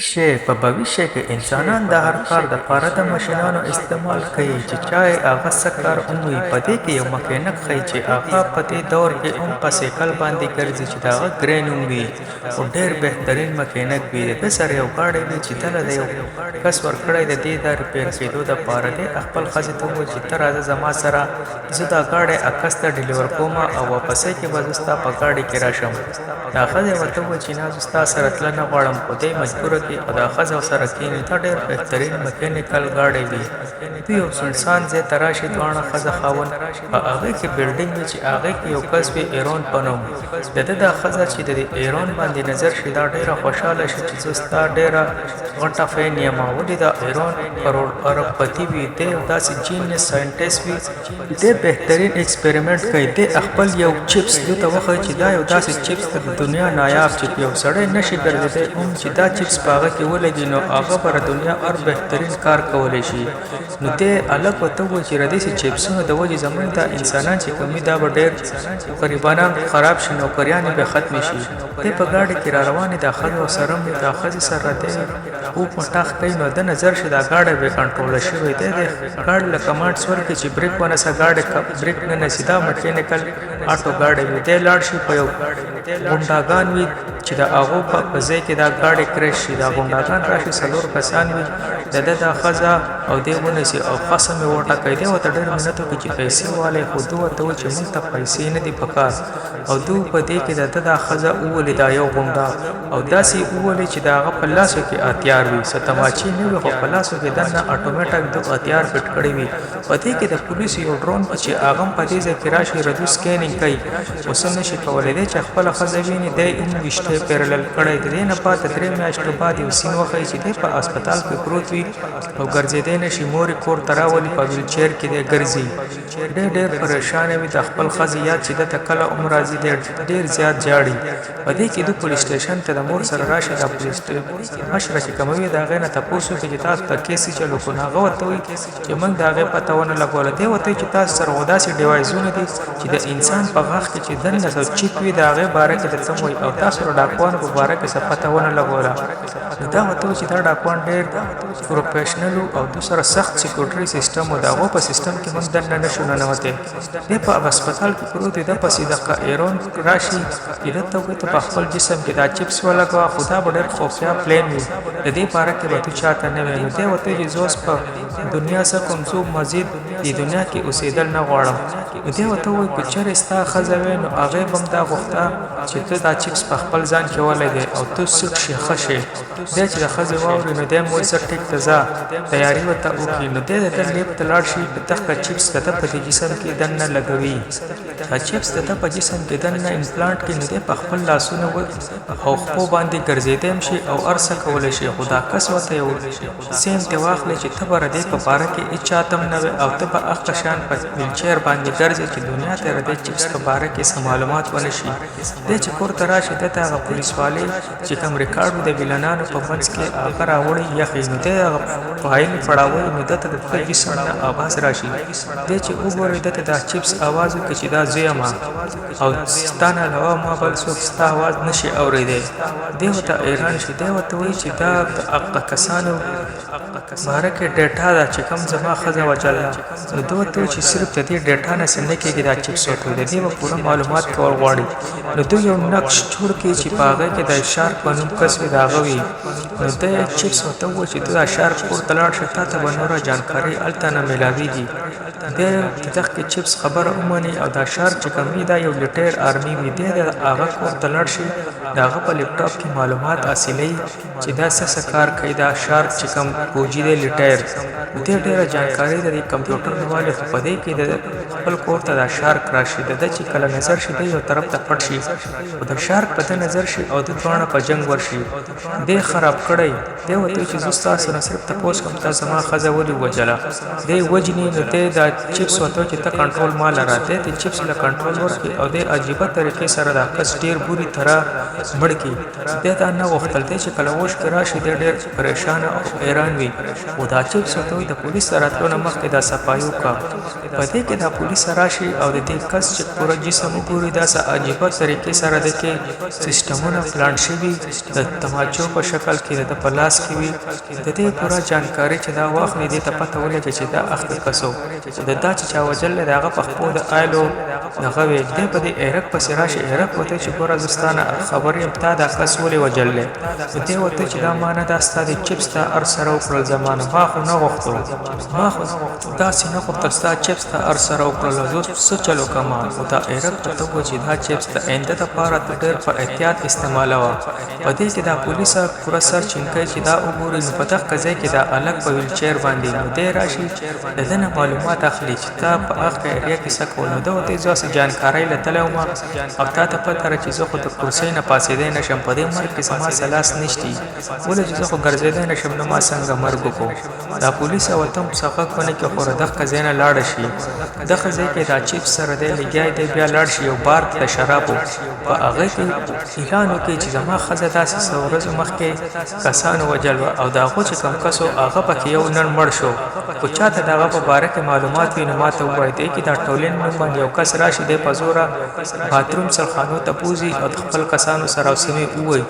شی په بویشه کې انسانان د هر کار د پاره د ماشینانو استعمال کوي چې چای هغه څه کار وموي په دې کې یو مکینک ښیي چې هغه په دې دور کې هم په سیکل باندې ګرځي چې د هغه ګرین وي او ډېر بهترین مکینک وي د سره یو غاړی وي چې دله د یو کس ورکړی د دې د ریپیر کېدو دپاره دی خپل ښځې ته ووایي چې ته راځه زما سره زه دا غاړی عکس ته ډیلیور کوم او واپسۍ کې به زه ستا په غاړې کې راشم دا ښځې ورته وویل چې نه زه ستا سره تله نه غواړم خو دی مجبوره کې او دا ښځه ورسره کښېني دا ډېر بهترین مکینیکل غاړی وي دوی یو سنسان ځای ته راشي دواړه ښځه خاوند په هغې کې بلډینګ وي چې هغې کې یو کس وي ایرون په نوم د ده دا ښځه چې د دې ایرون باندې نظر شي دا ډېره خوشحاله شي چې زه ستا ډېره غټه فین یم ولې دا ایرون کروڑ اربپتی وي دی یو داسې جینیس ساینټسټ وي دی بهترین ایکسپریمنټ کوي دی خپل یو چپس دوی ته وښایي چې دا یو داسې چپس د دنیا نایاب چې یو سړی نشي ګرځېدی هم چې دا چپس په هغه کې ولګي نو هغه به د دنیا هر بهترین کار کولی شي نو دی هلک ورته ووایي چې د داسې چپسونو د وجې زموږ دا انسانان چې کوم دا به ډېر غریبانان خراب شي نوکریانې به ختمې شي دی په ګاډۍ کې را روانې دا ښځه ورسره وي دا ښځې سره دی اوپ مټاخ کوي نو د نظر شي دا ګاډی به کنټروله شوی دی د ګاډي له کمانډس ورکړي چې بریک ونیسه ګاډی بریک نه نیسي دا مکینیکل آټو ګاډی وي دی لاړ شي په یو غونډاګان وي چې د هغو په ځای کې دا ګاډی کرش شي دا غونډاګان راشي څلور کسان وي د ده دا ښځه او دی ونیسي او خصم یې وټاکوي دی ورته ډېر منت وکړي چې پیسې والی خو ده ورته ووایي چې موږ ته پیسې نه دي پکار او دوی په دې کې د ده دا ښځه وولي دا یو غونډا او داسې وولي چې د هغه په لاسو کې هتیار وي څه تماچې نه وي خو په لاسو کې دننه اټومیټک د هتیار فټ کړی وي په دې کې د پولیسو یو ډرون چې هغه هم په دې ځای کې راشي ردو سکینینګ کوي اوس هم نشي کولی دی چې خپله ښځه ویني دی هم ویشتی پیرلل کړی د دې نه پاته 3 میاشتو بعد یو سین وښیي چې دی په هسپتال کې پروت وي او ګرځېدی نشي مور یې کور ته راولي په ویلچیر کې دی ګرځي ډېر پریشانه وي د خپل ښځې یاد چې ده ته کله هم راځي دی ډېر زیات جاړي په دې کې دوی پولیس سټیشن ته د مور سره راشي دا پولیس مشره چې کومه وي د هغې نه تپوس وکړي چې تاسو ته کیس چلو کړو نو هغه ورته وایي چې موږ د هغې پته ونه لګوله دی ورته وایي چې تاسو سره خو داسې ډیوایزونه دي چې د انسان په غاښ کې چې دننه څه چیپ وي د هغې باره کې درته وایي او تاسو د ډاکوانو په باره کې څه پته ونه لګوله نو دا ورته وایي چې دا ډاکوان ډېر پروفیشنل او دوی سره سخت سیکورټري سیسټم و د هغو په سیسټم کې موږ دننه نشو ننوتی دی په هسپتال کې پروت دی ده پسې دغه ایرون راشي چې ده ته وایي ته په خپل جسم کې دا چپس ولګوه خو دا به ډېر خوفیا پلین وي د دې باره کې به تو چاته نه وایي نو دی ورته وایي چې زه اوس په دنیا څه کوم څو مزید د دنیا کې اوسېدل نه غواړم نو دی ورته وایي که چېرې ستا ښځه وی نو هغې به هم دا غوښته چې ته دا چپس په خپل ځان کې ولګې او ته سټ شي ښه شي دی چې د ښځې واوري نو دی هم وایي څه ټیک ته ځه تیاري ورته وکړي نو دی د ده لیب ته لاړ شي په دغه چپس د ده په دې جسم کې دننه لګوي دا چپس د ده په جسم کې دننه امپلانټ کړي نو دی په خپل لاسونو او خپو باندې ګرځېدی هم شي او هر څه کولی شي خو دا کس ورته یو سیم ته واخلي چې ته به د دې په باره کې هېڅ چاته هم نه وې او ته به هغه شیان په ویلچیر باندې ګرځې چې دنیا ته د دې چپس په باره کې څه معلومات ونه شي دی چې کور ته راشي ده ته هغه پولیس والۍ چې کوم ریکارډ د ویلنانو په منځ کې هغه راوړي یخي نو دی هغه فایل پړاوی نو ده ته د خپل جسم نه اواز راشي دی چې وګوري ده ته دا چپس اواز وکړي چې دا زه یم او ستا نه علاوه ما بل څوک ستا اواز نشي اورېدی دی ورته حیران شي دی ورته وایي چې دا د هغه کسانو باره کې ډیټا ده چې کوم زما ښځه وجله نو ده ورته وایي چې صرف د دې ډیټا نه څه نه کېږي دا چپس ورته وایي د دې به پوره معلومات کول غواړي نو دوی یو نقش جوړ کړي چې په هغې کې د شارک په نوم کس وي د هغه وي نو دی چپس ورته ووایي چې ته دا شارک کور ته لاړ شه تا ته به نوره جانکاري هلته نه میلاویږي دی د دغې چپس خبره ومني او دا شارک چې کوم وي دا یو لټیر آرمي وي دی د هغه کور ته لاړ شي د هغه په لیپټاپ کې معلومات حاصلوي چې دا څه کار کوي دا شارک چې کوم فوجي دی لټیر دی ډېره جانکاري د دې کمپیوټر والې خو په دې کې د خپل کور ته دا شارک راشي د ده چې کله نظر شي دی یو طرف ته پټ شي خو د شارک په ده نظر شي او د دواړه په جنګ ورشي دی خراب کړی دی ورته وایي چې زه ستاسو نه صرف تپوس کوم تا زما ښځه ولې ووجله دی وجني نو دی دا چپس ورته وایي چې ته کنټرول ما لره دی د چپس له کنټرول ورکړي او دی عجیبه طریقې سره دا کس ډېر بوري طرح مړ کړي دی دا نه غوښتل دی چې کله اوښ کې راشي دی ډېر پریشانه او حیران وي خو دا چپس ورته وایي د پولیس ته راتلو نه مخکې دا صفایي وکړه په دې کې دا پولیس راشي او د دې کس چې پوره جسم وګوري دا څه عجیبه طریقې سره د کې سیسټم سیستمونه پلان شوي د تماچو په شکل کې د په لاس کې وي د دې پوره جانکاري چې دا واخلي دې ته پته ولګي چې دا اخته کسو د دا چې چا وجل دی هغه په خپل د آیلو دغه وی دې په دې ایرک پسې راشي ایرک وته چې ګوره زستانه خبرې ته دا کس ولې وجل دی دې وته چې دا معنی دا ستاسو چپس ته ار سره وکړل زمانه ما خو نه غوښتل ما خو دا سینه خو تاسو چپس ته ار سره وکړل زه څه چلو کما او دا ایرک ته و چې دا چپس ته انده ته پاره ډېر په احتیاط استعمالوه په دې کې دا پولیسه پورا سرچینګ کوي چې دا وګوري نو په دغه ځای کې دا الګ په ویل چیر باندې نو دې راشي دنه معلومات اخلي چې تا په هغه ایریا کې څه کول نو دا ته ځاسه جانکاري لته ما او تا ته پته راځي چې زه خو د کرسۍ نه پاسې دی نشم په دې مرګ کې سما سلاس نشتی ولې چې زه خو ګرځېدای نشم نو ما څنګه مرګ وکړو دا پولیسه وته څخه کنه کې خو دغه ځای نه لاړ شي دغه ځای کې دا چیپ سره دی لګیای دی بیا لاړ شي او بار د شرابو په هغه کې اعلان وکړي چې زما خزه داسې ورځ مخکې کسانو وجل او دا خو چې کم کسو هغه پکې یو نن مړ شو او چاته دغه په باره کې معلومات وي نو ماته وایي دی چې دا ټولین نوم باندې یو کس راشي دی په زوره باتروم سرخانو ته پوزي او خپل کسانو سره اوسمه وایي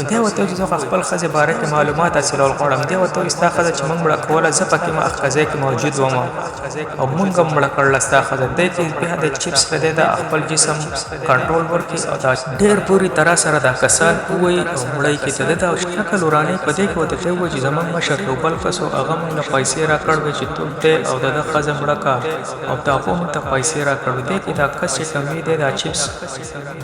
دی وته چې خپل خزه باره کې معلومات حاصلول غواړم دی وته استا خزه چې موږ مړ کوله زه پکې ما خزه کې موجود وم او موږ مړ کړل استا خزه دی چې بیا د چپس په د خپل جسم کنټرول ورکړي او دا ډېر پوری طرح سره دا کسان وایي او مړی کې ته دا شکل ورانه په دې کې وته ته و چې زمون مشر یو بل کسو هغه موږ پیسې را کړو چې ته ته او د خزه مړه کا او تا په موږ ته پیسې را کړو دې کې دا کس چې کمی دی دا چپس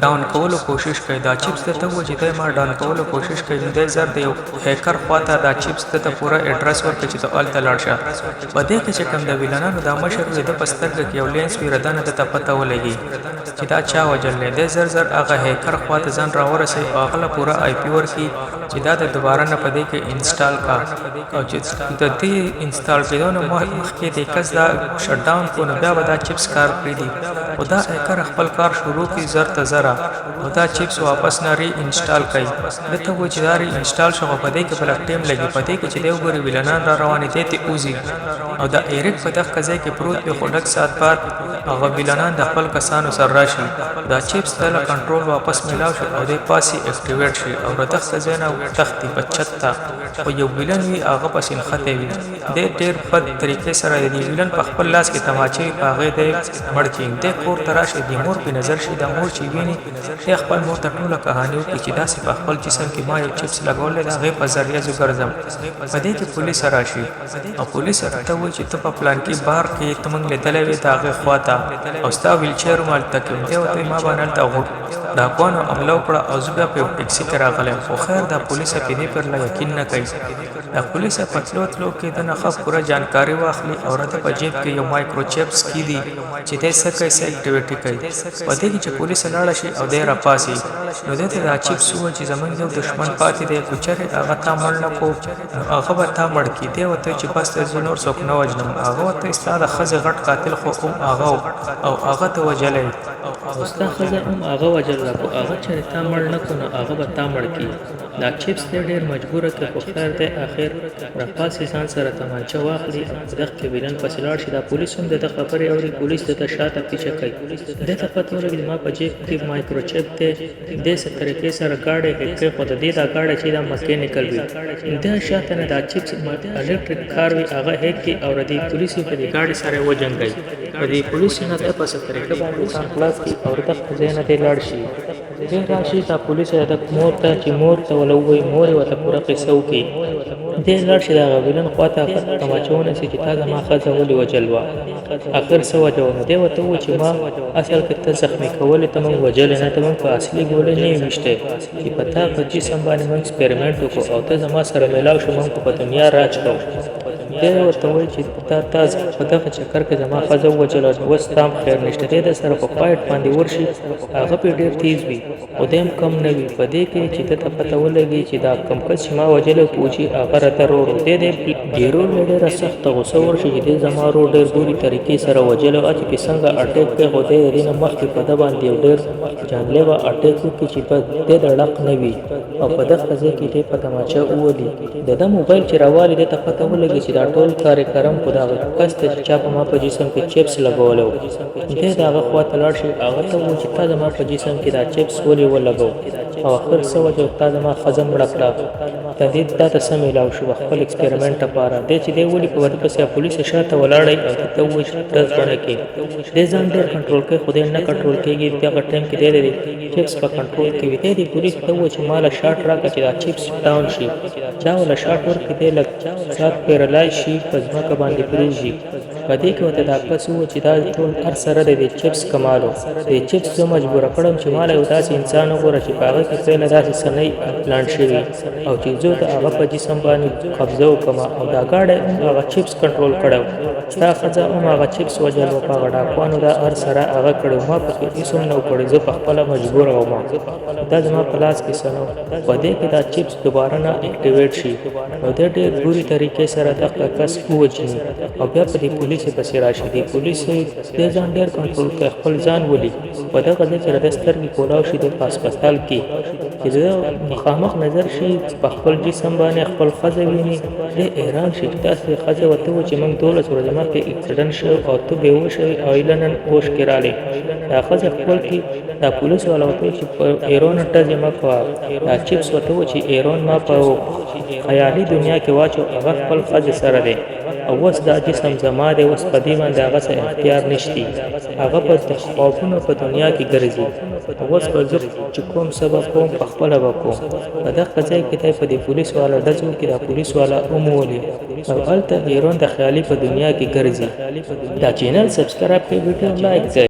ډاون کولو کوشش کوي دا چپس ته و چې ته ما ډاون کولو کوشش کوي د زر دی هیکر خواته دا چپس ته پورا اډرس ورکړي چې ته ال تلاړ شه په دې کې چې کم د ویلانانو دا مشر د پسترګ کې یو لینس وی ردانه ته پته ولګي چې دا چا وجل نه دی زر زر هغه هیکر خواته ځان راورسي او هغه پورا آی پی ورکی چې دا د دوباره نه پدې کې انسټال کا او چې د دې انسټال کېدو نو مخکې د کس دا شټ ډاون کو نه بیا دا چپس کار کړی دی او دا هیکر خپل کار شروع کی زر ته زره او دا چپس واپس نه ری انسټال کړي دته و چې دا ری انسټال شو په دې کې بل ټیم لګي پدې کې چې دی وګوري ویلنان را روانې دي ته اوزي او دا ایرک په دغه ځای کې پروت په خډک سات بعد هغه ویلنان د خپل کسانو سره راشي دا چپس تل کنټرول واپس ملاو شي او د پاسي اکټیویټ شي او دغه ځای نه تختی بچتا او یو ویلن وی هغه پس انخته وی د ډېر په طریقې سره دی ویلن په خپل لاس کې تماچې هغه د مړچین د کور تراشه د مور په نظر شي د مور چې ویني خپل مور ته ټوله کہانی وکړي چې داسې په خپل جسم کې ما یو چپس لګول دا هغه په ذریعہ زو ګرځم په دې کې پولیس راشي او پولیس ته وایي چې ته په پلان کې بار کې تمنګ لیدلې وي دا هغه خواته او ستا ویل چیر مال تک دی او ته ما باندې تا غوړ دا کوانو عملو کړه او زه بیا په ټیکسي کې راغلم خو خیر دا پولیس په دې پر لا یقین نه کوي دا پولیس په تلو کې د نخښ پورا جانکاری واخلي او راته په جیب کې یو مایکرو چپس کې دي چې د سکه سه اکټیویټي کوي په دې کې چې پولیس لاړ شي او د را پاسي نو دته دا چپس و چې زمونږ یو دشمن پاتې دی کوچره هغه تا مړ نه کو هغه به تا مړ کی دی وته چې بس ته زنور څوک نه وجنم هغه ته استاد خزه غټ قاتل خو هغه او هغه ته وجلې مستا خزه هغه وجل کو هغه چې تا مړ نه کو هغه به تا مړ کی دا چپس ډېر مجبوره کې په خیر ته اخر را پاسې ځان سره تمانچه واخلي دغه کې ویلن پسې لاړ شي دا پولیس هم د خبرې اوري پولیس د شاته پیچھے کوي دته پته ولګي ما په جیب کې مایکرو چپ ته د څه طریقې سره گاډي کې خود دې دا گاډي چې دا مکینیکل وي د شاته نه دا چپس الکتریک کار وي هغه هک کې اور دې پولیس په دې گاډي سره وجنګي په دې پولیس نه ته پسې طریقې باندې ځان خلاص کی اور دغه ځای نه دې لاړ شي دې راشي دا پولیس د مور ته چې مور ته ولوي مور وته پوره قصه وکي دې لړ شي دا غوینن خواته تماچونه چې تا ما خزه ولي وجلوا اخر سو وجو دې وته و چې ما اصل کې ته زخمي کول ته مونږ وجل نه ته مونږ په اصلي ګولې نه وشته چې پتا په جسم باندې مونږ ایکسپریمنت وکړو او ته زما سره ملاو شو مونږ په دنیا راج کوو دې ورته وایي چې تاسو په دغه چکر کې زما خزه وجل او وستام خیر نشته دې سره په پایټ باندې ورشي هغه په ډېر تیز وي او دیم کم نه وي په دې کې چې ته پته ولګي چې دا کم کس ما وجل پوچی هغه راته ورو دې ډیرو ډېر سخت غوسه ورشي چې زما ورو ډېر بوري طریقې سره وجل او چې څنګه اٹیک په هو دې رینه مخ په د باندې ډېر جانلیوا اٹیک کې چې په دې دړق نه وي او په دغه ځای کې دې په تماچه وولي د موبایل چې راوالي د ته پته ولګي چې دا ټول کارکرم خو دغه کس ته چې چا په ما په جسم کې چپس لګولی و دی د هغه خوا ته لاړ شي هغه ته ووایي چې تا زما په جسم کې دا چپس ولې ولګو او اخر څه وجه تا زما ښځه مړه کړه د دې دا ته څه میلاو شو خپل اکسپریمنټ لپاره دی چې دی ولي په ورپسې پولیس شاته ولاړی او ته ووایي چې ډز بڼه کې دی ځان ډېر کنټرول کوي خو دی نه کنټرول کېږي دغه ټایم کې دی د چپس په کنټرول کې وي دی د پولیس ته ووایي چې ما له شاټ راکړه چې دا چپس ډاون شي چا وله شاټ ورکړي دی لږ سات پیرلای شي په ځمکه باندې پرېږدي په دې کې ورته دا کس ووایي چې دا ټول هر سره د چپس کمالو د چپس زه مجبوره کړم چې ما له یو داسې انسان وګوره چې په هغه کې پهله داسې سنۍ پلانټ شوي او چې زه د هغه په جسم باندې قبضه وکړم او دا ګاډی هم هغه چپس کنټرول کړی ستا ښځه هم هغه چپس وجل و په هغه ډاکوانو دا هر سره هغه کړی ما پکې هېڅ هم نه و کړی زه پخپله مجبوره وم دا زما په لاس کې څه نه په دې کې دا چپس دوباره نه اکټیویټ شي نو دی ډېر بورې طریقې سره دغه کس ووجني او بیا په دې پولیسو پسې راشي دې پولیسو دې ځان ډېر کنټرول کوي خپل ځان ولي په دغه ځای کې د سترګې کولاو شي د هسپتال کې چې د مخامخ نظر شي په خپل جسم باندې خپل ښځه ویني د حیران شي چې داسې ښځه ورته ووایي چې موږ 12 ورځې مخکې اکسیډنټ شوی او ته بېهوش شوې او ایله نن هوش کې راغلی دا ښځه خپل کې دا پولیس والا ورته وایي چې په ایرون ډز یې مه کوه دا چپس ورته وایي چې ایرون ما په خیالي دنیا کې واچو هغه خپل ښځې سره دی او اوس دا جسم زما دی اوس په دې باندې هغه څه اختیار نشتی هغه په خوابونو په دنیا کې ګرځي اوس به زه چې کوم څه به کوم پخپله به کوم په دغه ځای کې دی په دې پولیس والا ډز وکړي دا پولیس والا ومولي او هلته ایرون د خیالي په دنیا کې ګرځي دا چینل سبسکرایب کړئ ویډیو لایک کړئ